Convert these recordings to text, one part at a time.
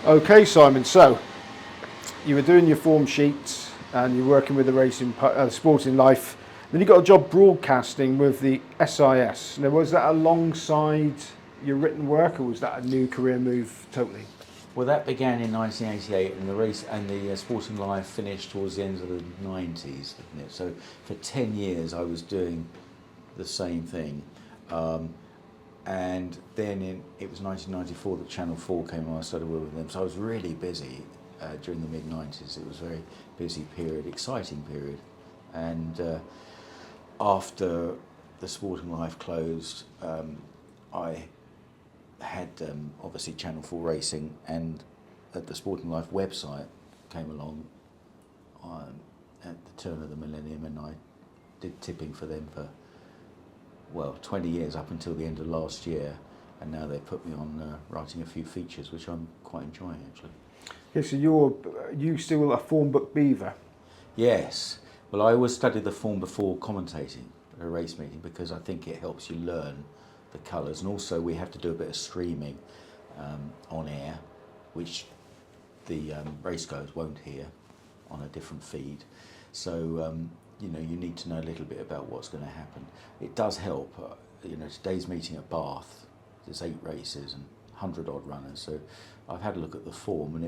Okay, Simon, so you were doing your form sheets and you're working with the sporting life. Then you got a job broadcasting with the SIS. Now, was that alongside your written work, or was that a new career move totally? Well, that began in 1988, and the Sporting Life finished towards the end of the 90s, didn't it? So for 10 years, I was doing the same thing, and then it was 1994 that Channel 4 came on. I started working with them, so I was really busy during the mid-90s. It was a very busy period, exciting period, and after the Sporting Life closed, I had obviously Channel 4 Racing, and at the Sporting Life website came along at the turn of the millennium, and I did tipping for them for 20 years up until the end of last year, and now they put me on writing a few features, which I'm quite enjoying actually. Okay, so you still a form book beaver? Yes. Well, I always studied the form before commentating at a race meeting because I think it helps you learn the colours, and also we have to do a bit of streaming on air, which the Racecourse won't hear on a different feed. So you need to know a little bit about what's going to happen. It does help. Today's meeting at Bath, there's 8 races and 100 odd runners. So I've had a look at the form, and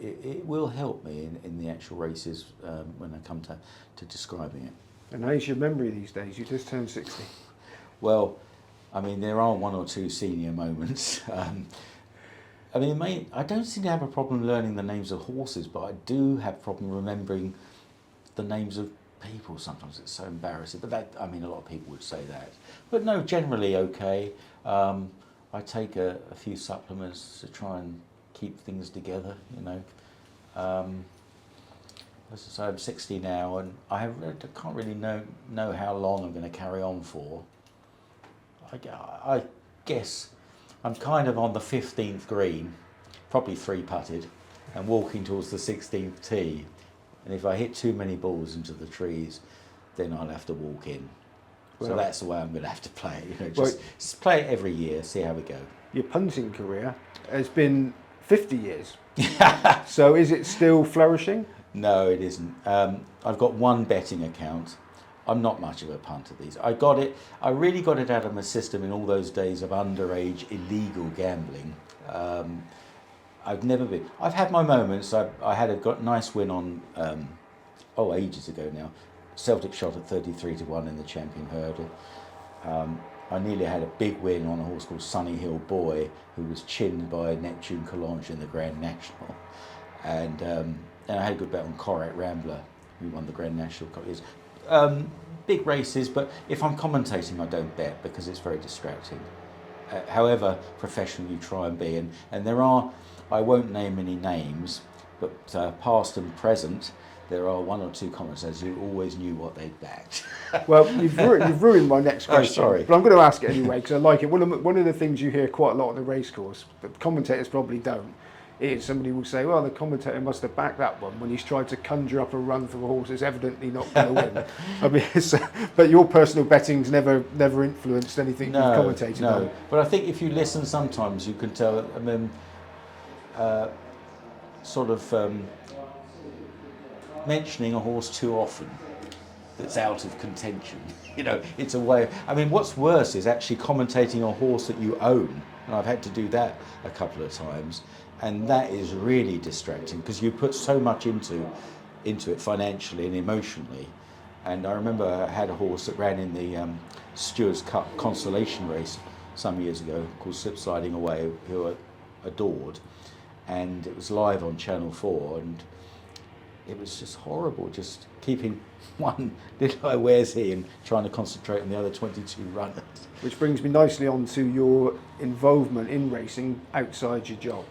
it will help me in the actual races when I come to describing it. And how's your memory these days? You just turned 60. Well, I mean, there are 1 or 2 senior moments. I don't seem to have a problem learning the names of horses, but I do have a problem remembering the names of people. Sometimes it's so embarrassing. But a lot of people would say that. But no, generally okay. I take a few supplements to try and keep things together, As I say, I'm 60 now, and I can't really know how long I'm going to carry on for. I guess I'm kind of on the 15th green, probably 3-putted, and walking towards the 16th tee. And if I hit too many balls into the trees, then I'll have to walk in. So that's the way I'm going to have to play it. Just play it every year, see how we go. Your punting career has been 50 years. So is it still flourishing? No, it isn't. I've got one betting account. I'm not much of a punter these. I really got it out of my system in all those days of underage illegal gambling. I've had my moments. I had a nice win on, ages ago now. Celtic shot at 33-1 in the Champion Hurdle. I nearly had a big win on a horse called Sunny Hill Boy, who was chinned by Neptune Collonges in the Grand National. And I had a good bet on Corette Rambler, who won the Grand National. Big races, but if I'm commentating, I don't bet because it's very distracting. However professional you try and be, and there are, I won't name any names, but past and present, there are 1 or 2 commentators who always knew what they'd backed. Well, you've ruined my next question. Oh, sorry. But I'm going to ask it anyway because I like it. One of the things you hear quite a lot on the racecourse, but commentators probably don't, is somebody will say, well, the commentator must have backed that one when he's tried to conjure up a run for a horse that's evidently not going to win. But your personal betting's never influenced anything you've commentated on. No, but I think if you listen sometimes you can tell, mentioning a horse too often that's out of contention. It's a way. What's worse is actually commentating a horse that you own, and I've had to do that a couple of times, and that is really distracting because you put so much into it financially and emotionally. And I remember I had a horse that ran in the Stewards Cup consolation race some years ago called Slip Sliding Away, who I adored, and it was live on Channel 4, and it was just horrible, just keeping one little eye where's he and trying to concentrate on the other 22 runners. Which brings me nicely on to your involvement in racing outside your job.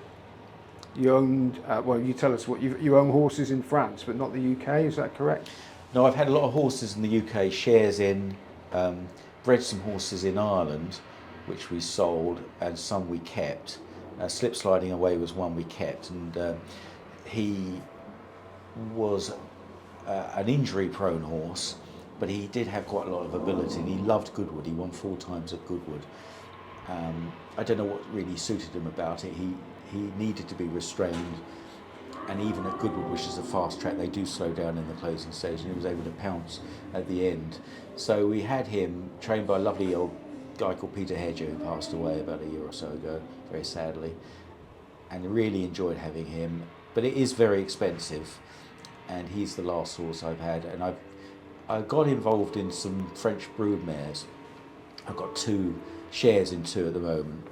You owned, you tell us what, you own horses in France, but not the UK, is that correct? No, I've had a lot of horses in the UK, shares in, bred some horses in Ireland, which we sold, and some we kept. Slip Sliding Away was one we kept, and he was an injury-prone horse, but he did have quite a lot of ability, and he loved Goodwood. He won 4 times at Goodwood, I don't know what really suited him about it. He needed to be restrained, and even at Goodwood, which is a fast track, they do slow down in the closing stage, and he was able to pounce at the end. So we had him trained by a lovely old guy called Peter Hedger, who passed away about a year or so ago, very sadly, and really enjoyed having him. But it is very expensive, and he's the last horse I've had, and I got involved in some French brood mares. I've got 2 shares in 2 at the moment,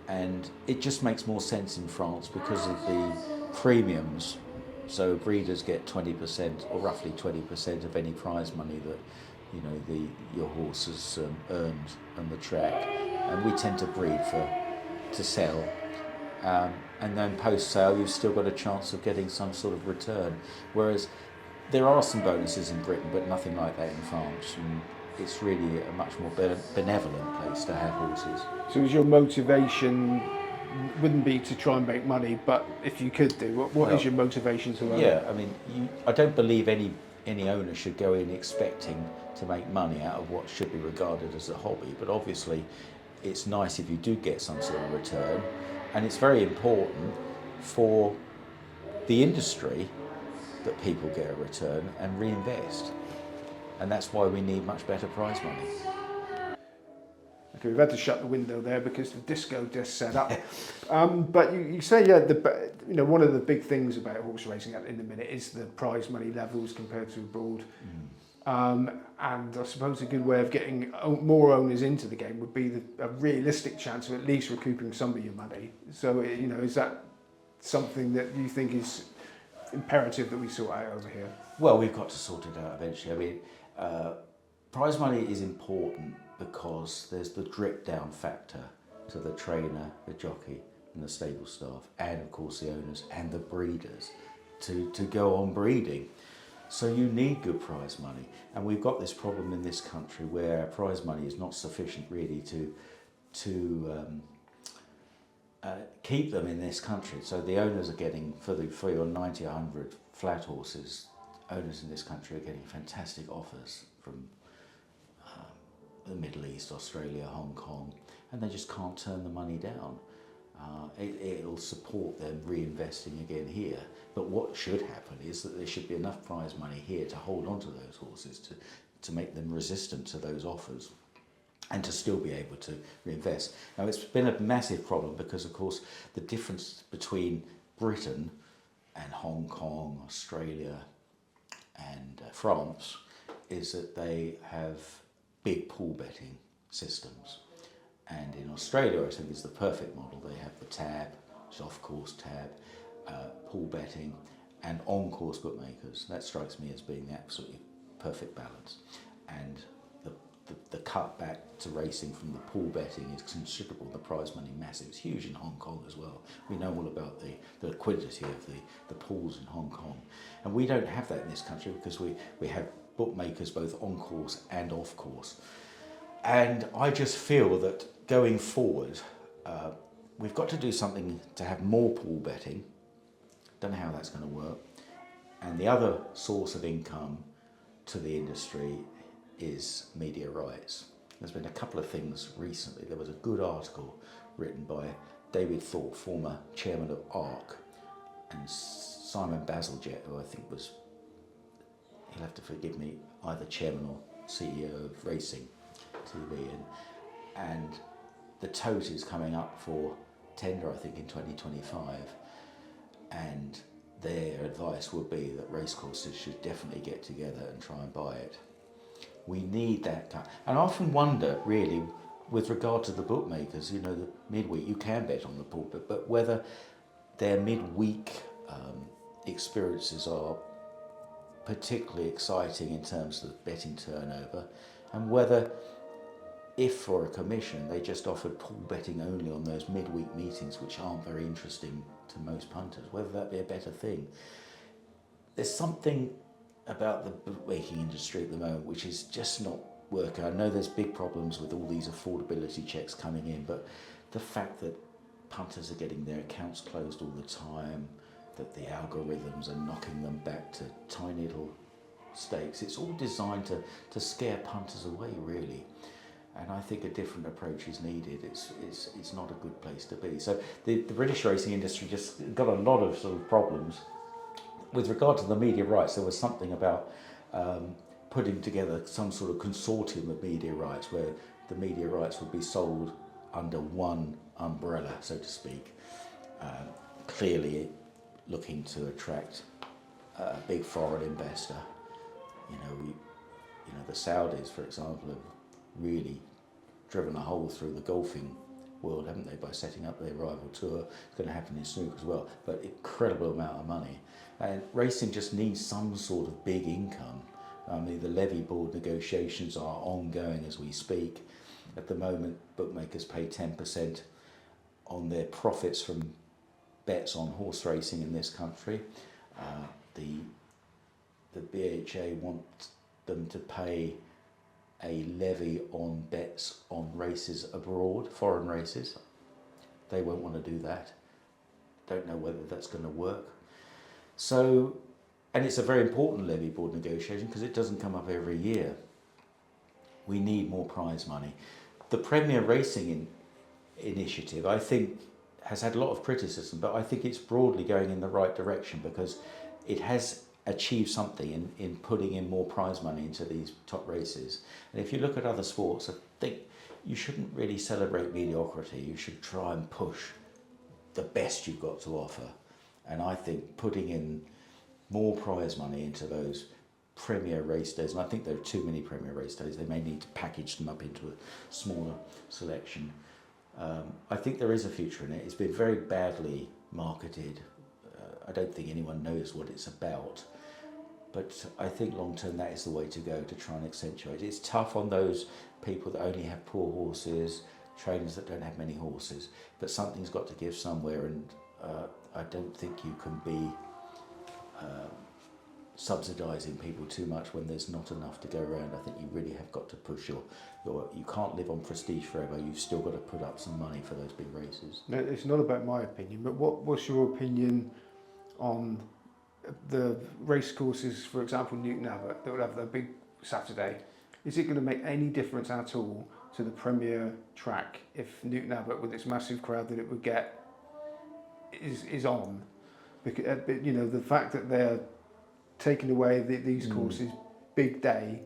and it just makes more sense in France because of the premiums. So breeders get 20% or roughly 20% of any prize money that your horse has earned on the track, and we tend to breed to sell, and then post sale you've still got a chance of getting some sort of return, whereas there are some bonuses in Britain but nothing like that in France, and it's really a much more benevolent place to have horses. So is your motivation wouldn't be to try and make money, but if you could do, what is your motivation to earn? Yeah, I mean, I don't believe any owner should go in expecting to make money out of what should be regarded as a hobby, but obviously it's nice if you do get some sort of return, and it's very important for the industry that people get a return and reinvest, and that's why we need much better prize money. Okay, we've had to shut the window there because the disco just set up. But you say, one of the big things about horse racing in the minute is the prize money levels compared to abroad. And I suppose a good way of getting more owners into the game would be a realistic chance of at least recouping some of your money. So, is that something that you think is imperative that we sort out over here? Well, we've got to sort it out eventually. I mean, prize money is important because there's the drip down factor to the trainer, the jockey and the stable staff, and of course the owners and the breeders to go on breeding. So you need good prize money, and we've got this problem in this country where prize money is not sufficient really to keep them in this country. So the owners are getting, for your 90, 100 flat horses, owners in this country are getting fantastic offers from the Middle East, Australia, Hong Kong, and they just can't turn the money down. It'll support them reinvesting again here. But what should happen is that there should be enough prize money here to hold on to those horses, to make them resistant to those offers, and to still be able to reinvest. Now, it's been a massive problem because, of course, the difference between Britain and Hong Kong, Australia and France is that they have big pool betting systems. And in Australia, I think is the perfect model. They have the tab, which is off-course tab, pool betting, and on-course bookmakers. That strikes me as being the absolutely perfect balance. And the cut back to racing from the pool betting is considerable. The prize money massive. It's huge in Hong Kong as well. We know all about the liquidity of the pools in Hong Kong. And we don't have that in this country because we have bookmakers both on course and off course. And I just feel that going forward, we've got to do something to have more pool betting. Don't know how that's going to work. And the other source of income to the industry is media rights. There's been a couple of things recently. There was a good article written by David Thorpe, former chairman of ARC, and Simon Bazalgette, who I think was, he'll have to forgive me, either chairman or CEO of Racing TV, and the tote is coming up for tender, I think, in 2025, and their advice would be that racecourses should definitely get together and try and buy it. We need that kind. And I often wonder, really, with regard to the bookmakers, the midweek, you can bet on the pool, but whether their midweek experiences are particularly exciting in terms of betting turnover, and whether, if for a commission they just offered pool betting only on those midweek meetings, which aren't very interesting to most punters, whether that be a better thing. There's something about the bookmaking industry at the moment which is just not working. I know there's big problems with all these affordability checks coming in, but the fact that punters are getting their accounts closed all the time, that the algorithms are knocking them back to tiny little stakes, it's all designed to scare punters away, really. And I think a different approach is needed. It's not a good place to be. So the British racing industry just got a lot of sort of problems. With regard to the media rights, there was something about putting together some sort of consortium of media rights where the media rights would be sold under one umbrella, so to speak. Clearly looking to attract a big foreign investor. You know, the Saudis, for example, have really driven a hole through the golfing world, haven't they, by setting up their rival tour. It's going to happen in snooker as well, but incredible amount of money. And racing just needs some sort of big income. I mean, the levy board negotiations are ongoing as we speak. At the moment, bookmakers pay 10% on their profits from bets on horse racing in this country. The BHA want them to pay a levy on bets on races abroad, foreign races. They won't want to do that. Don't know whether that's going to work. So, and it's a very important levy board negotiation because it doesn't come up every year. We need more prize money. The Premier Racing initiative, I think, has had a lot of criticism, but I think it's broadly going in the right direction because it has achieved something in putting in more prize money into these top races. And if you look at other sports, I think you shouldn't really celebrate mediocrity. You should try and push the best you've got to offer. And I think putting in more prize money into those premier race days, and I think there are too many premier race days, they may need to package them up into a smaller selection. I think there is a future in it. It's been very badly marketed. I don't think anyone knows what it's about. But I think long term that is the way to go, to try and accentuate it. It's tough on those people that only have poor horses, trainers that don't have many horses, but something's got to give somewhere, and I don't think you can be subsidising people too much when there's not enough to go around. I think you really have got to push you can't live on prestige forever. You've still got to put up some money for those big races. No, it's not about my opinion, but what's your opinion on the race courses, for example, Newton Abbot, that would have their big Saturday? Is it going to make any difference at all to the Premier track if Newton Abbot, with its massive crowd that it would get, is on? Because you know, the fact that they're taking away these courses big day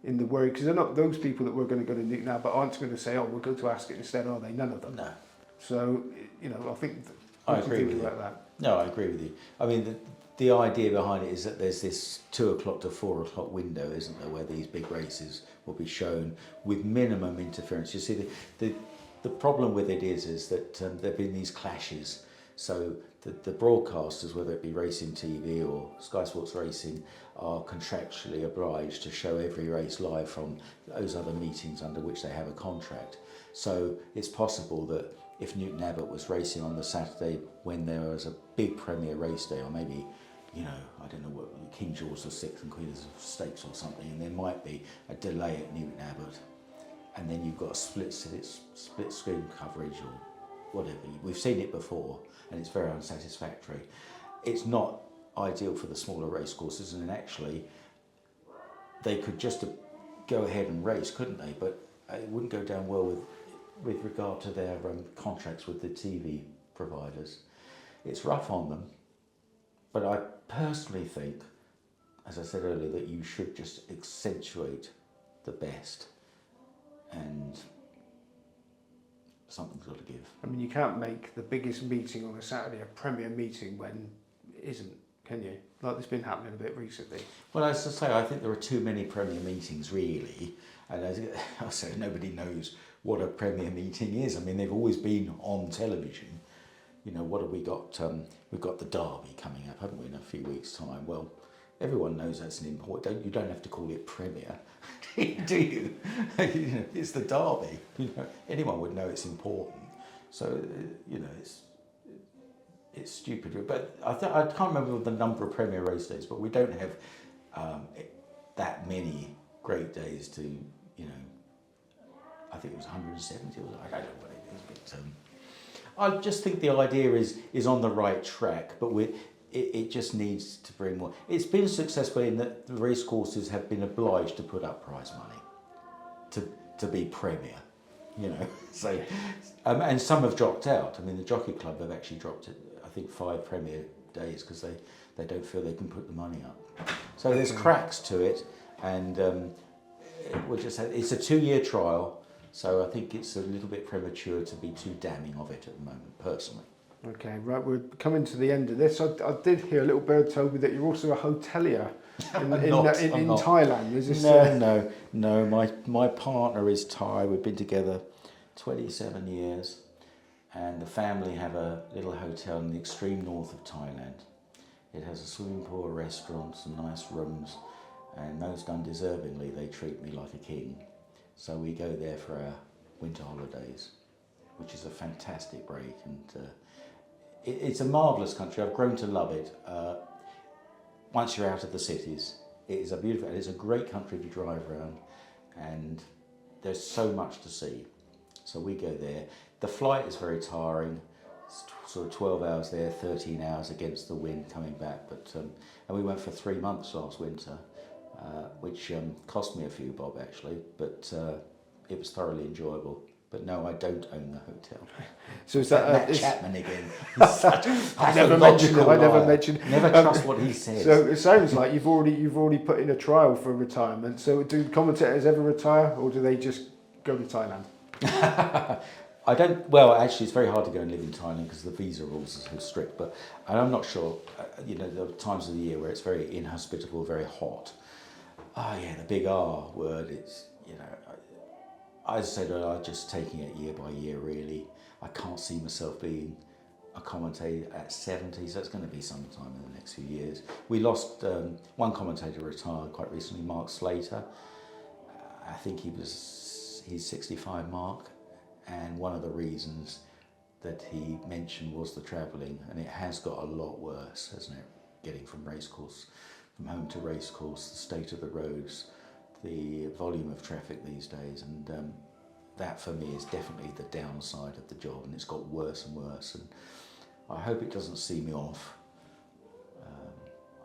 in the worry, because they're not, those people that were going to go to Newton Abbot aren't going to say, oh, we'll go to Ascot instead, are they? None of them. No. So, you know, I think I agree with you about that. No, I agree with you. I mean, the idea behind it is that there's this 2 o'clock to 4 o'clock window, isn't there, where these big races will be shown with minimum interference. You see, the problem with it is that there have been these clashes. So the broadcasters, whether it be Racing TV or Sky Sports Racing, are contractually obliged to show every race live from those other meetings under which they have a contract. So it's possible that if Newton Abbot was racing on the Saturday when there was a big Premier race day, or maybe, you know, I don't know what, King George VI and Queen Elizabeth Stakes or something, and there might be a delay at Newton Abbot, and then you've got split screen coverage or whatever. We've seen it before, and it's very unsatisfactory. It's not ideal for the smaller race courses, and actually they could just go ahead and race, couldn't they? But it wouldn't go down well with regard to their contracts with the TV providers. It's rough on them, but I personally think, as I said earlier, that you should just accentuate the best, and something's got to give. I mean, you can't make the biggest meeting on a Saturday a Premier meeting when it isn't, can you? Like it's been happening a bit recently. Well, as I say, I think there are too many Premier meetings, really. And as I said, nobody knows what a Premier meeting is. I mean, they've always been on television. You know, what have we got? We've got the Derby coming up, haven't we, in a few weeks' time? Well, everyone knows that's an important. You don't have to call it Premier, do you? You know, it's the Derby. You know, anyone would know it's important. So you know, it's stupid. But I can't remember the number of Premier race days, but we don't have that many great days to, you know. I think it was 170. I don't know what it is, but I just think the idea is on the right track, but it just needs to bring more. It's been successful in that the race courses have been obliged to put up prize money to be premier, you know. So, and some have dropped out. I mean, the Jockey Club have actually dropped it, I think 5 premier days because they don't feel they can put the money up. So there's cracks to it, and it's a 2-year trial, so I think it's a little bit premature to be too damning of it at the moment, personally. Okay, right, we're coming to the end of this. I did hear a little bird told me that you're also a hotelier in Thailand. Is this, No. My partner is Thai. We've been together 27 years, and the family have a little hotel in the extreme north of Thailand. It has a swimming pool, a restaurant, some nice rooms, and most undeservingly they treat me like a king. So we go there for our winter holidays, which is a fantastic break, and it's a marvellous country. I've grown to love it. Once you're out of the cities, it's a great country to drive around, and there's so much to see. So we go there. The flight is very tiring. It's sort of 12 hours there, 13 hours against the wind coming back. But and we went for 3 months last winter, which cost me a few bob actually, but it was thoroughly enjoyable. But no, I don't own the hotel. So is that Matt Chapman again? I never mentioned. Never trust what he says. So it sounds like you've already put in a trial for retirement. So do commentators ever retire, or do they just go to Thailand? I don't. Well, actually, it's very hard to go and live in Thailand because the visa rules are so strict. But I'm not sure. There are times of the year where it's very inhospitable, very hot. The big R word. It's I said I'm just taking it year by year. Really, I can't see myself being a commentator at 70, so it's going to be sometime in the next few years. We lost one commentator retired quite recently, Mark Slater. I think he's 65 mark, and one of the reasons that he mentioned was the travelling, and it has got a lot worse, hasn't it? Getting from Racecourse, from home to Racecourse, the state of the roads, the volume of traffic these days, and that for me is definitely the downside of the job, and it's got worse and worse, and I hope it doesn't see me off.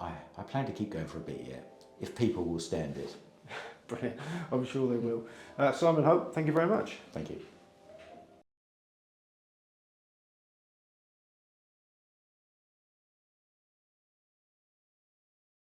I plan to keep going for a bit yet, if people will stand it. Brilliant, I'm sure they will. Simon Hope, thank you very much. Thank you.